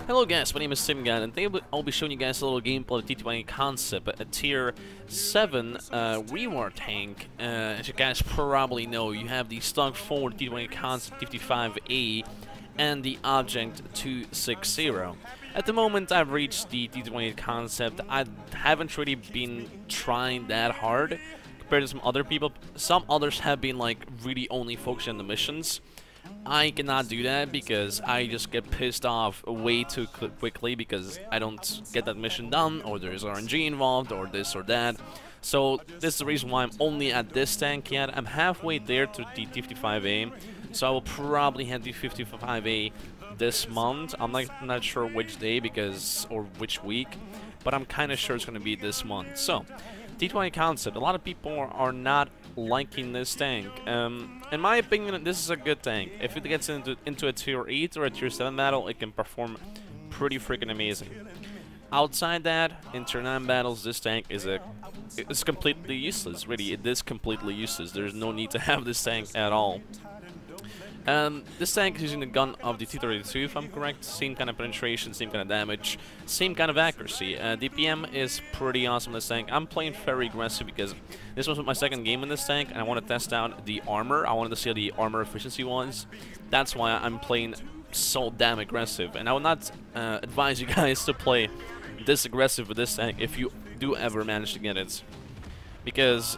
Hello guys, my name is TimGot, and today I'll be showing you guys a little gameplay of T28 concept, a tier 7 reward tank. As you guys probably know, you have the stock forward T28 concept 55A and the object 260. At the moment I've reached the T28 concept. I haven't really been trying that hard compared to some other people. Some others have been like really only focusing on the missions. I cannot do that because I just get pissed off way too quickly because I don't get that mission done, or there's RNG involved, or this or that. So this is the reason why I'm only at this tank yet. I'm halfway there to the T55A, so I will probably have the 55A this month. I'm not sure which day or which week, but I'm kind of sure it's going to be this month. So T28 concept, a lot of people are not liking this tank. In my opinion, this is a good tank. If it gets into a tier 8 or a tier 7 battle, it can perform pretty freaking amazing. Outside that, in tier 9 battles, this tank is completely useless. Really, it is completely useless. There's no need to have this tank at all. This tank is using the gun of the T28, if I'm correct. Same kind of penetration, same kind of damage, same kind of accuracy. DPM is pretty awesome in this tank. I'm playing very aggressive because this was my second game in this tank, and I want to test out the armor. I wanted to see how the armor efficiency was. That's why I'm playing so damn aggressive. And I would not advise you guys to play this aggressive with this tank if you do ever manage to get it. Because,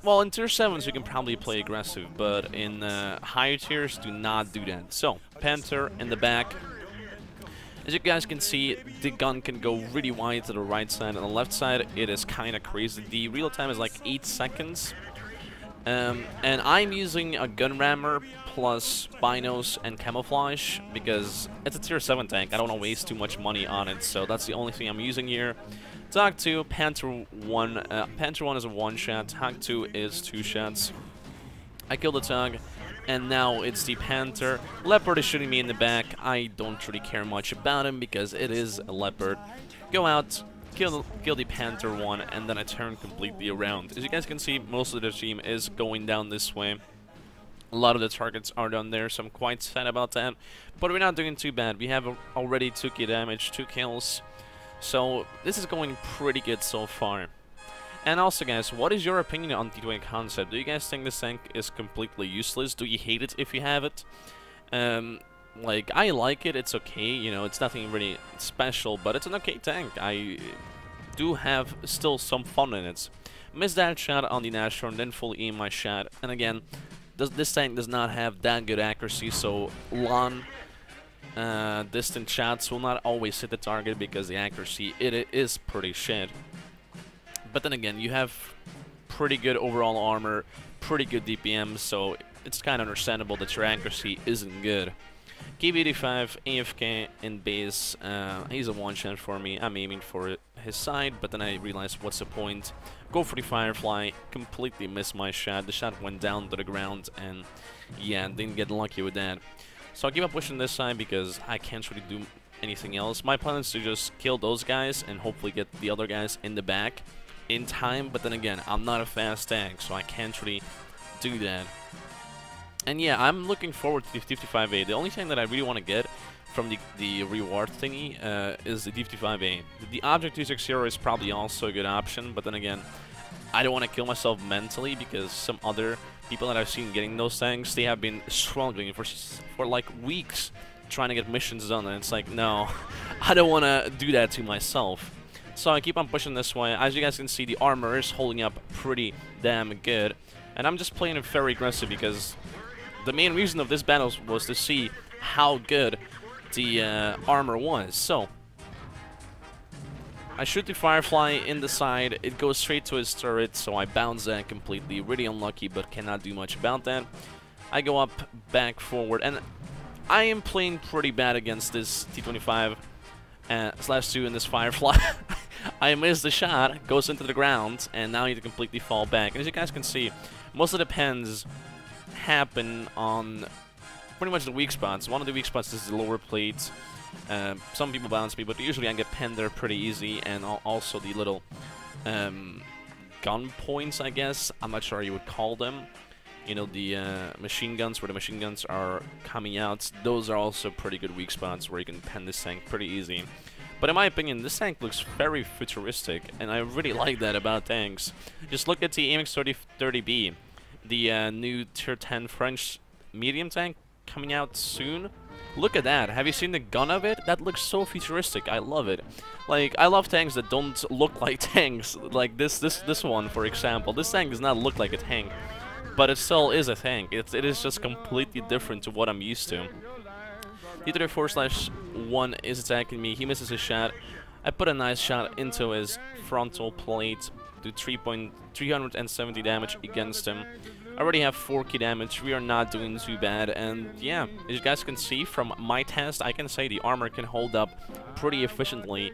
well, in tier 7s you can probably play aggressive, but in higher tiers, do not do that. So, Panther in the back. As you guys can see, the gun can go really wide to the right side. On the left side, it is kind of crazy. The real time is like 8 seconds. And I'm using a gun rammer plus binos and camouflage because it's a tier 7 tank. I don't want to waste too much money on it, so that's the only thing I'm using here. Tog 2, Panther 1. Panther 1 is a 1-shot, Tog 2 is 2 shots. I killed the Tog, and now it's the Panther. Leopard is shooting me in the back. I don't really care much about him because it is a Leopard. Go out, kill the Panther 1, and then I turn completely around. As you guys can see, most of the team is going down this way. A lot of the targets are down there, so I'm quite sad about that. But we're not doing too bad. We have already 2k damage, 2 kills. So this is going pretty good so far. And also guys, what is your opinion on T28 concept? Do you guys think this tank is completely useless? Do you hate it if you have it? Like, I like it, it's okay, you know, it's nothing really special, but it's an okay tank. I do have still some fun in it. Missed that shot on the Nashorn, then fully aim my shot. And again, this tank does not have that good accuracy, so long distant shots will not always hit the target because the accuracy, it is pretty shit. But then again, you have pretty good overall armor, pretty good DPM, so it's kind of understandable that your accuracy isn't good. KIGA-BYTE, AFK in base, he's a 1-shot for me. I'm aiming for his side, but then I realized what's the point. Go for the Firefly, completely missed my shot. The shot went down to the ground, and yeah, didn't get lucky with that. So I'll keep on pushing this side because I can't really do anything else. My plan is to just kill those guys and hopefully get the other guys in the back in time, but then again, I'm not a fast tank, so I can't really do that. And yeah, I'm looking forward to the 55A. The only thing that I really want to get from the reward thingy is the 55A. The object 260 is probably also a good option, but then again, I don't want to kill myself mentally because some other people that I've seen getting those tanks, they have been struggling for like weeks trying to get missions done, and it's like, no, I don't want to do that to myself. So I keep on pushing this way. As you guys can see, the armor is holding up pretty damn good, and I'm just playing it very aggressive because the main reason of this battle was to see how good the armor was. So I shoot the Firefly in the side, it goes straight to his turret, so I bounce that completely. Really unlucky, but cannot do much about that. I go up, back, forward, and I am playing pretty bad against this T25 /2 in this Firefly. I missed the shot, goes into the ground, and now I need to completely fall back. And as you guys can see, most of the pens happen on pretty much the weak spots. One of the weak spots is the lower plate. Some people bounce me, but usually I get pinned there pretty easy, and also the little gun points, I guess. I'm not sure how you would call them. You know, the machine guns, where the machine guns are coming out. Those are also pretty good weak spots where you can pen this tank pretty easy. But in my opinion, this tank looks very futuristic, and I really like that about tanks. Just look at the AMX30B, the new Tier 10 French medium tank coming out soon. Look at that. Have you seen the gun of it? That looks so futuristic. I love it. Like, I love tanks that don't look like tanks. Like this one, for example. This tank does not look like a tank, but it still is a tank. It is just completely different to what I'm used to. T28/1 is attacking me. He misses his shot. I put a nice shot into his frontal plate, do 370 damage against him. I already have 4k damage. We are not doing too bad, and yeah, as you guys can see from my test, I can say the armor can hold up pretty efficiently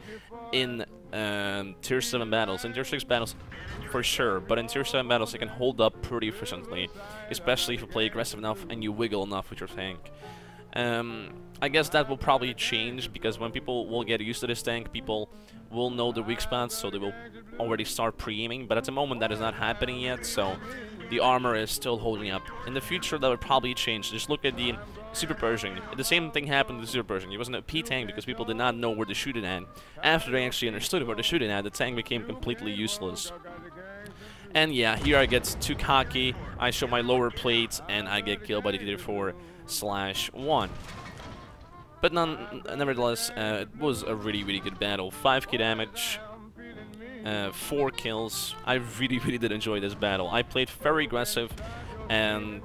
in Tier 7 battles. In Tier 6 battles, for sure, but in Tier 7 battles, it can hold up pretty efficiently, especially if you play aggressive enough and you wiggle enough with your tank. I guess that will probably change, because when people will get used to this tank, people will know the weak spots, so they will already start pre-aiming, but at the moment that is not happening yet, so the armor is still holding up. In the future that would probably change. Just look at the Super Pershing. The same thing happened to the Super Pershing. It wasn't a P tank because people did not know where to shoot it at. After they actually understood where to shoot it at, the tank became completely useless. And yeah, here I get too cocky, I show my lower plate, and I get killed by the T28/1. But nevertheless, it was a really good battle. 5k damage, 4 kills. I really did enjoy this battle. I played very aggressive, and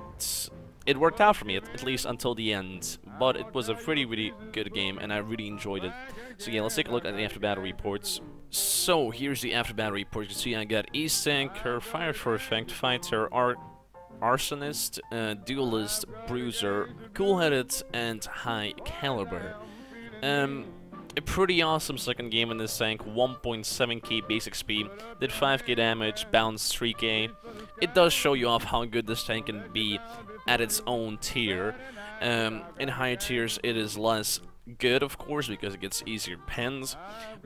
it worked out for me, at least until the end. But it was a really good game, and I really enjoyed it. So yeah, let's take a look at the after battle reports. So here's the after battle report. You can see I got East Tanker, Fire for Effect, Fighter, Arsonist, Duelist, Bruiser, Cool-Headed, and High Caliber. A pretty awesome second game in this tank. 1.7k basic speed, did 5k damage, bounced 3k. It does show you off how good this tank can be at its own tier. In higher tiers it is less good, of course, because it gets easier pens,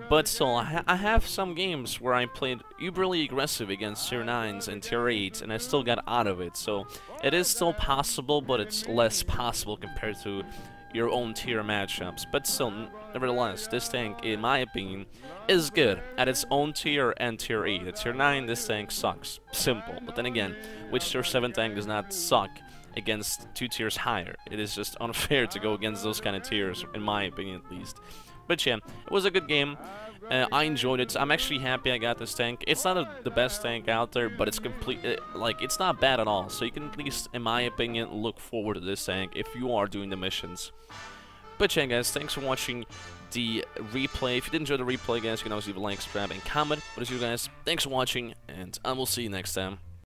but still, I have some games where I played uberly aggressive against tier 9s and tier 8s, and I still got out of it, so it is still possible, but it's less possible compared to your own tier matchups. But still, nevertheless, this tank, in my opinion, is good at its own tier and tier 8. At tier 9, this tank sucks. Simple. But then again, which tier 7 tank does not suck against 2 tiers higher? It is just unfair to go against those kind of tiers, in my opinion at least. But yeah, it was a good game. I enjoyed it. I'm actually happy I got this tank. It's not the best tank out there, but it's it's not bad at all. So you can at least, in my opinion, look forward to this tank if you are doing the missions. But yeah, guys, thanks for watching the replay. If you did enjoy the replay, guys, you can always leave a like, subscribe, and comment. But as you guys, thanks for watching, and I will see you next time.